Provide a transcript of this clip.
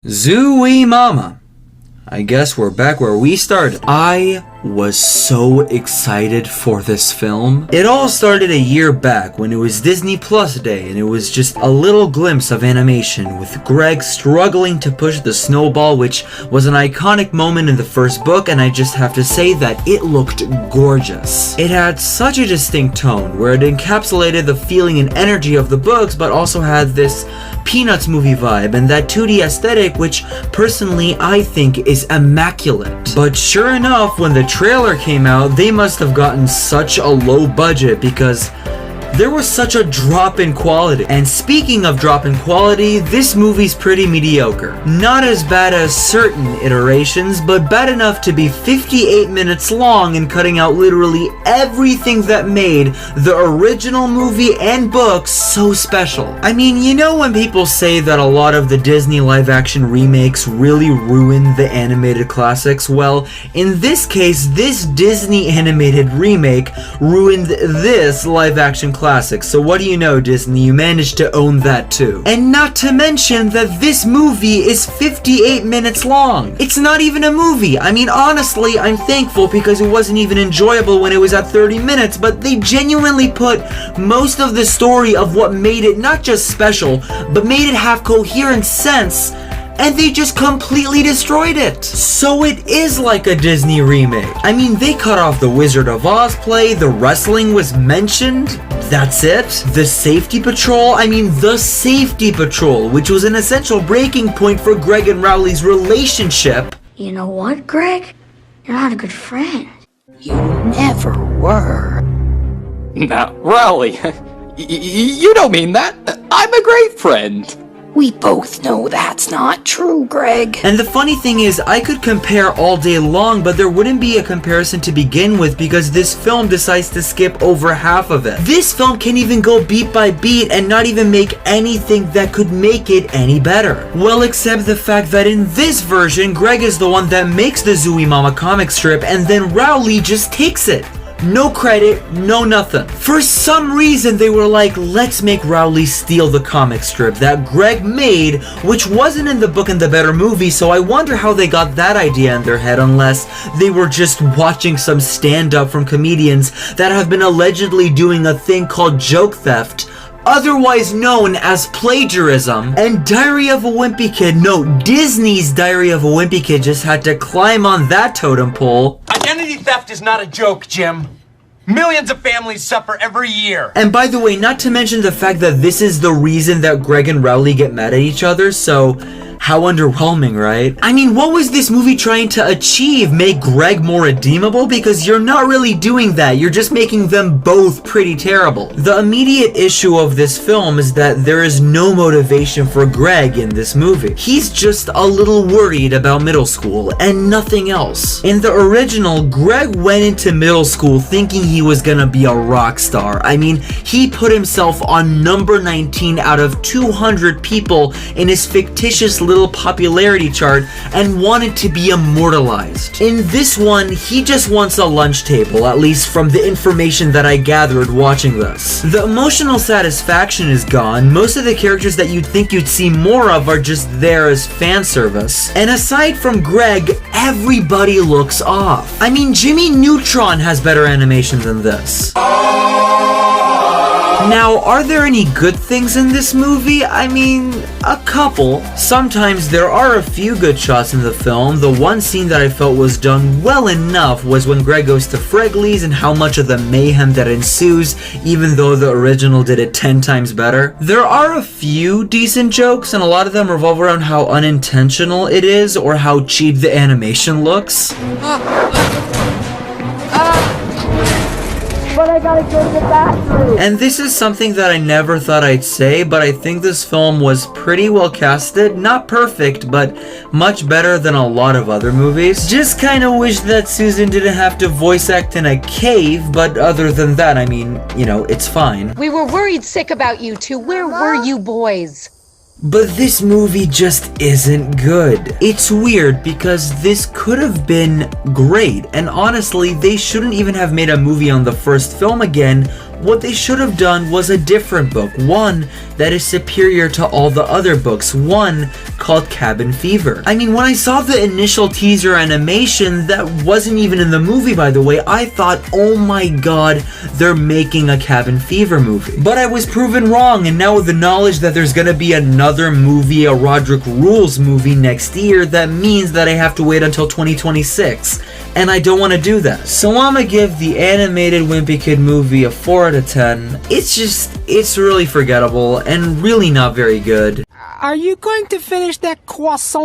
Zooey Mama. I guess we're back where we started. I was so excited for this film. It all started a year back when it was Disney Plus Day, and it was just a little glimpse of animation with Greg struggling to push the snowball, which was an iconic moment in the first book, and I just have to say that it looked gorgeous. It had such a distinct tone where it encapsulated the feeling and energy of the books, but also had this Peanuts movie vibe and that 2D aesthetic, which personally I think is immaculate. But sure enough, when the trailer came out, they must have gotten such a low budget because there was such a drop in quality. And speaking of drop in quality, this movie's pretty mediocre. Not as bad as certain iterations, but bad enough to be 58 minutes long and cutting out literally everything that made the original movie and books so special. I mean, you know when people say that a lot of the Disney live action remakes really ruined the animated classics? Well, in this case, this Disney animated remake ruined this live action classic. So what do you know, Disney? You managed to own that too. And not to mention that this movie is 58 minutes long. It's not even a movie. I mean, honestly, I'm thankful because it wasn't even enjoyable when it was at 30 minutes, but they genuinely put most of the story of what made it not just special, but made it have coherent sense, and they just completely destroyed it. So it is like a Disney remake. I mean, they cut off the Wizard of Oz play, the wrestling was mentioned, that's it. The Safety Patrol, the Safety Patrol, which was an essential breaking point for Greg and Rowley's relationship. You know what, Greg? You're not a good friend. You never were. Now, Rowley, you don't mean that. I'm a great friend. We both know that's not true, Greg. And the funny thing is, I could compare all day long, but there wouldn't be a comparison to begin with because this film decides to skip over half of it. This film can't even go beat by beat and not even make anything that could make it any better. Well, except the fact that in this version, Greg is the one that makes the Zooey Mama comic strip, and then Rowley just takes it. No credit, no nothing. For some reason, they were like, let's make Rowley steal the comic strip that Greg made, which wasn't in the book and the better movie, so I wonder how they got that idea in their head unless they were just watching some stand-up from comedians that have been allegedly doing a thing called joke theft, otherwise known as plagiarism. And Diary of a Wimpy Kid, no, Disney's Diary of a Wimpy Kid just had to climb on that totem pole. Identity theft is not a joke, Jim. Millions of families suffer every year. And by the way, not to mention the fact that this is the reason that Greg and Rowley get mad at each other, so how underwhelming, right? I mean, what was this movie trying to achieve? Make Greg more redeemable? Because you're not really doing that. You're just making them both pretty terrible. The immediate issue of this film is that there is no motivation for Greg in this movie. He's just a little worried about middle school and nothing else. In the original, Greg went into middle school thinking he was gonna be a rock star. I mean, he put himself on number 19 out of 200 people in his fictitious little popularity chart and wanted to be immortalized. In this one, he just wants a lunch table, at least from the information that I gathered watching this. The emotional satisfaction is gone. Most of the characters that you'd think you'd see more of are just there as fan service. And aside from Greg, everybody looks off. I mean, Jimmy Neutron has better animation than this. Now, are there any good things in this movie? I mean, a couple. Sometimes there are a few good shots in the film. The one scene that I felt was done well enough was when Greg goes to Fregley's and how much of the mayhem that ensues, even though the original did it 10 times better. There are a few decent jokes, and a lot of them revolve around how unintentional it is or how cheap the animation looks. But I gotta go to the bathroom. And this is something that I never thought I'd say, but I think this film was pretty well casted. Not perfect, but much better than a lot of other movies. Just kinda wish that Susan didn't have to voice act in a cave, but other than that, I mean, you know, it's fine. We were worried sick about you two. Where were you boys? But this movie just isn't good. It's weird because this could have been great, and honestly, they shouldn't even have made a movie on the first film again What they should have done was a different book, one that is superior to all the other books, one called Cabin Fever. I mean, when I saw the initial teaser animation that wasn't even in the movie, by the way, I thought, oh my god, they're making a Cabin Fever movie. But I was proven wrong, and now with the knowledge that there's gonna be another movie, a Roderick Rules movie next year, that means that I have to wait until 2026. And I don't want to do that. So I'm gonna give the animated Wimpy Kid movie a 4 out of 10. It's really forgettable and really not very good. Are you going to finish that croissant?